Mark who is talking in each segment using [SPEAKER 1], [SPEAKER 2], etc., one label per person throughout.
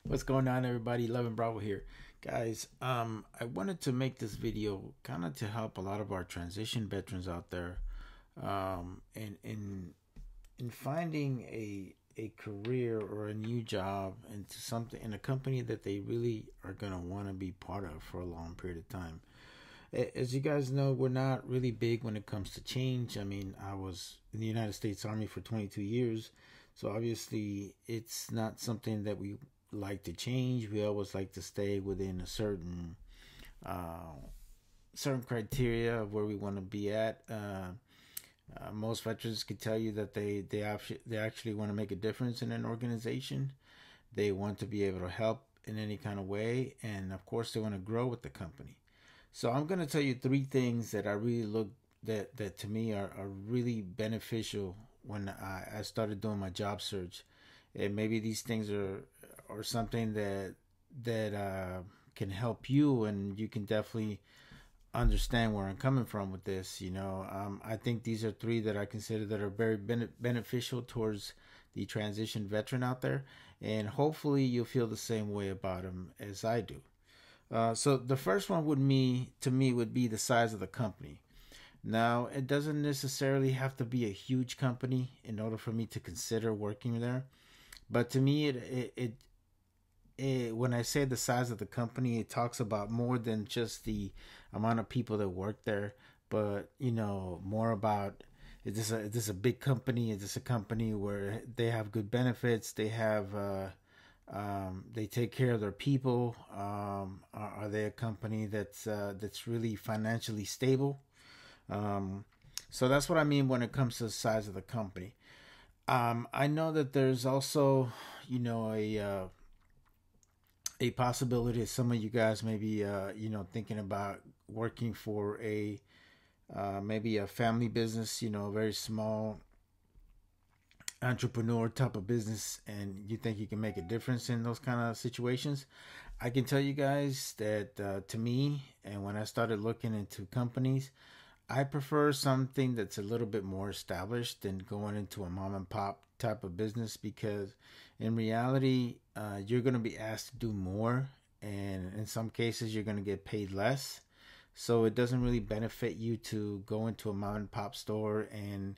[SPEAKER 1] What's going on, everybody? Love and Bravo here, guys. I wanted to make this video kind of to help a lot of our transition veterans out there, in finding a career or a new job into something in a company that they really are gonna want to be part of for a long period of time. As you guys know, we're not really big when it comes to change. I mean, I was in the United States Army for 22 years, so obviously it's not something that we like to change. We always like to stay within a uh, certain criteria of where we want to be at. Most veterans can tell you that they actually want to make a difference in an organization. They want to be able to help in any kind of way, and of course, they want to grow with the company. So I'm going to tell you three things that I really look that to me are really beneficial when I started doing my job search. And maybe these things are or something that can help you, and you can definitely understand where I'm coming from with this. I think these are three that I consider that are very beneficial towards the transition veteran out there, and hopefully you'll feel the same way about them as I do. So the first one to me would be the size of the company. Now, it doesn't necessarily have to be a huge company in order for me to consider working there, but to me, when I say the size of the company, it talks about more than just the amount of people that work there, but more about is this a big company? Is this a company where they have good benefits? They take care of their people. Are they a company that's really financially stable? Um, so that's what I mean when it comes to the size of the company. I know that there's also, you know, a possibility that some of you guys may be, thinking about working for a maybe a family business, a very small entrepreneur type of business, and you think you can make a difference in those kind of situations. I can tell you guys that to me, and when I started looking into companies, I prefer something that's a little bit more established than going into a mom and pop type of business, because in reality, you're going to be asked to do more, and in some cases, you're going to get paid less. So it doesn't really benefit you to go into a mom and pop store and,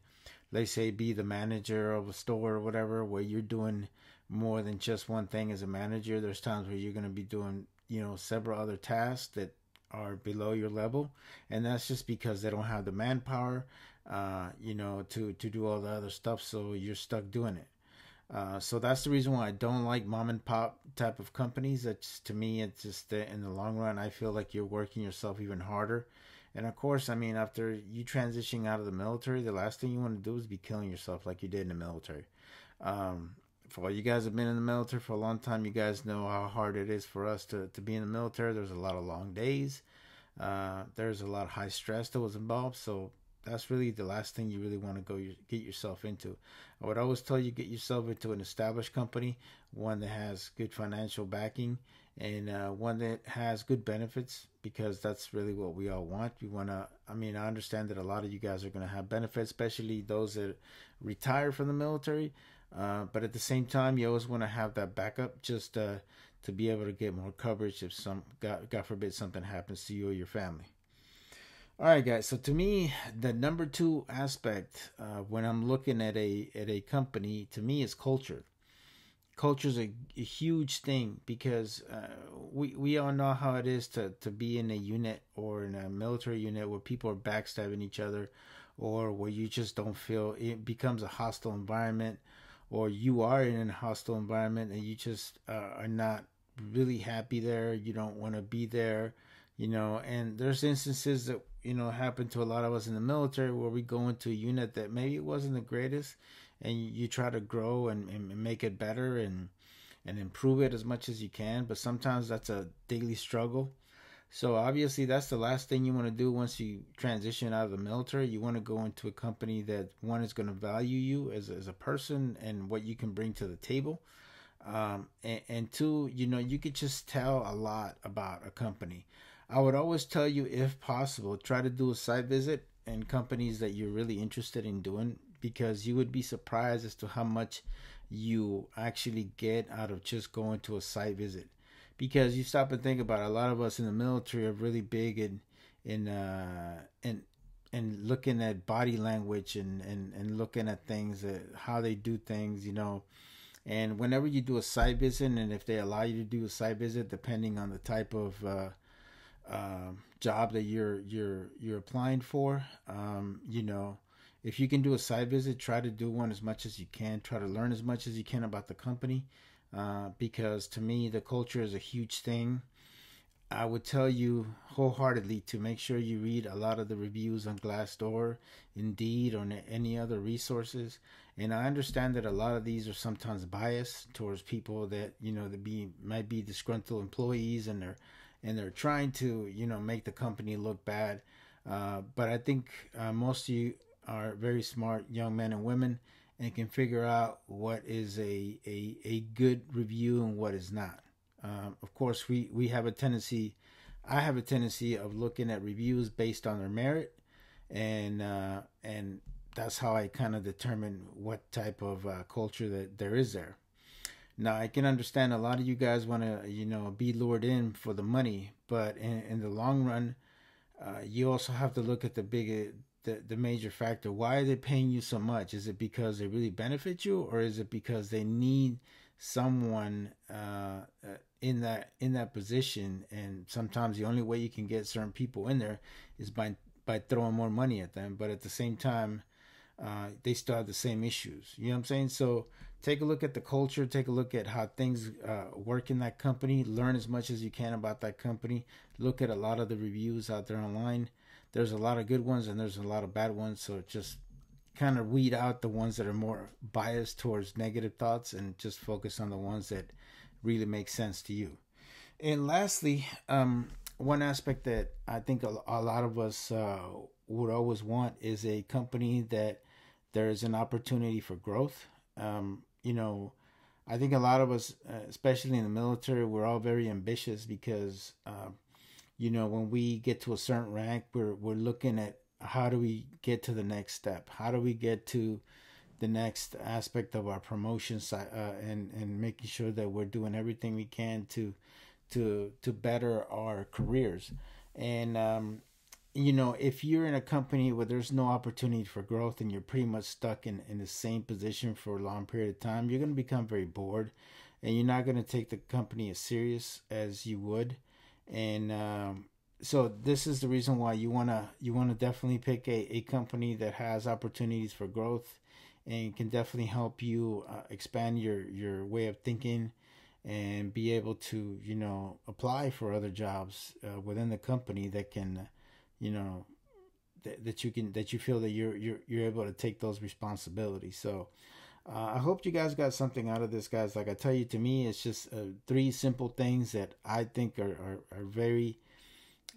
[SPEAKER 1] let's say, be the manager of a store or whatever, where you're doing more than just one thing as a manager. There's times where you're going to be doing, several other tasks that are below your level, and that's just because they don't have the manpower, to do all the other stuff. So you're stuck doing it. So that's the reason why I don't like mom and pop type of companies. That's to me, it's just in the long run, I feel like you're working yourself even harder. And of course, I mean, after you transitioning out of the military, the last thing you want to do is be killing yourself like you did in the military. For all you guys have been in the military for a long time, you guys know how hard it is for us to be in the military. There's a lot of long days. There's a lot of high stress that was involved. So that's really the last thing you really want to get yourself into. I would always tell you, get yourself into an established company, one that has good financial backing, and one that has good benefits, because that's really what we all want. We want to, I mean, I understand that a lot of you guys are going to have benefits, especially those that retire from the military. But at the same time, you always want to have that backup, just to be able to get more coverage if God forbid, something happens to you or your family. All right, guys. So to me, the number two aspect when I'm looking at a company, to me, is culture. Culture is a huge thing, because we all know how it is to be in a unit or in a military unit where people are backstabbing each other, or where you just don't feel it becomes a hostile environment, or you are in a hostile environment and you just are not really happy there. You don't want to be there, and there's instances that happen to a lot of us in the military, where we go into a unit that maybe it wasn't the greatest, and you try to grow and make it better, and improve it as much as you can, but sometimes that's a daily struggle. So obviously, that's the last thing you want to do once you transition out of the military. You want to go into a company that, one, is going to value you as a person and what you can bring to the table, and two, you could just tell a lot about a company. I would always tell you, if possible, try to do a site visit in companies that you're really interested in doing, because you would be surprised as to how much you actually get out of just going to a site visit. Because you stop and think about it, a lot of us in the military are really big in and looking at body language and looking at things, how they do things, you know. And whenever you do a site visit, and if they allow you to do a site visit, depending on the type of job that you're applying for, you know, if you can do a site visit, try to do one as much as you can. Try to learn as much as you can about the company, because to me, the culture is a huge thing. I would tell you wholeheartedly to make sure you read a lot of the reviews on Glassdoor, Indeed, or any other resources. And I understand that a lot of these are sometimes biased towards people that, you know, that might be disgruntled employees, and they're trying to, you know, make the company look bad. But I think most of you are very smart young men and women and can figure out what is a good review and what is not. Of course, we have a tendency, I have a tendency of looking at reviews based on their merit, and that's how I kind of determine what type of culture that there is there. Now, I can understand a lot of you guys want to, you know, be lured in for the money, but in the long run, you also have to look at the major factor. Why are they paying you so much? Is it because they really benefit you, or is it because they need someone in that position? And sometimes the only way you can get certain people in there is by throwing more money at them. But at the same time, they still have the same issues. You know what I'm saying? So take a look at the culture, take a look at how things work in that company, learn as much as you can about that company, look at a lot of the reviews out there online. There's a lot of good ones and there's a lot of bad ones. So just kind of weed out the ones that are more biased towards negative thoughts and just focus on the ones that really make sense to you. And lastly, one aspect that I think a lot of us would always want is a company that there is an opportunity for growth. You know, I think a lot of us, especially in the military, we're all very ambitious because, you know, when we get to a certain rank, we're looking at how do we get to the next step? How do we get to the next aspect of our promotion side, and making sure that we're doing everything we can to better our careers. And you know, if you're in a company where there's no opportunity for growth and you're pretty much stuck in the same position for a long period of time, you're going to become very bored, and you're not going to take the company as serious as you would. And so this is the reason why you wanna definitely pick a company that has opportunities for growth and can definitely help you expand your way of thinking and be able to, you know, apply for other jobs within the company that can, you know, that you feel that you're able to take those responsibilities. So I hope you guys got something out of this, guys. Like I tell you, to me, it's just three simple things that I think are very,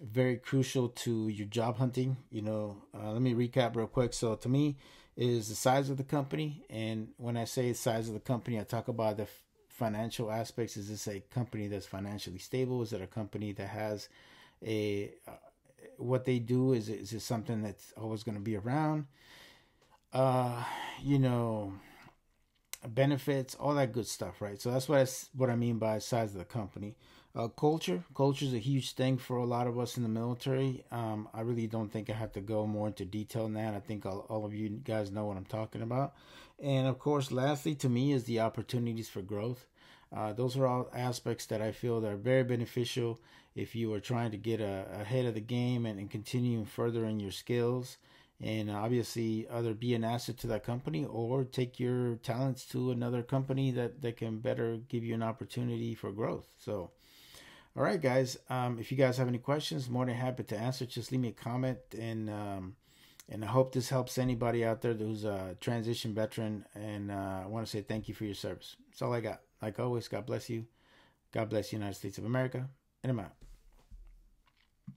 [SPEAKER 1] very crucial to your job hunting. You know, let me recap real quick. So to me, is the size of the company, and when I say size of the company, I talk about the financial aspects. Is this a company that's financially stable? Is it a company that has a what they do? Is it something that's always going to be around? You know, benefits, all that good stuff, right? So that's what I mean by size of the company. Culture is a huge thing for a lot of us in the military. I really don't think I have to go more into detail on that. I think all of you guys know what I'm talking about. And of course, lastly, to me, is the opportunities for growth. Those are all aspects that I feel that are very beneficial if you are trying to get ahead of the game and continue furthering your skills, and obviously either be an asset to that company or take your talents to another company that can better give you an opportunity for growth. So all right, guys. If you guys have any questions, more than happy to answer. Just leave me a comment, and I hope this helps anybody out there who's a transition veteran. And I want to say thank you for your service. That's all I got. Like always, God bless you. God bless the United States of America, and I'm out.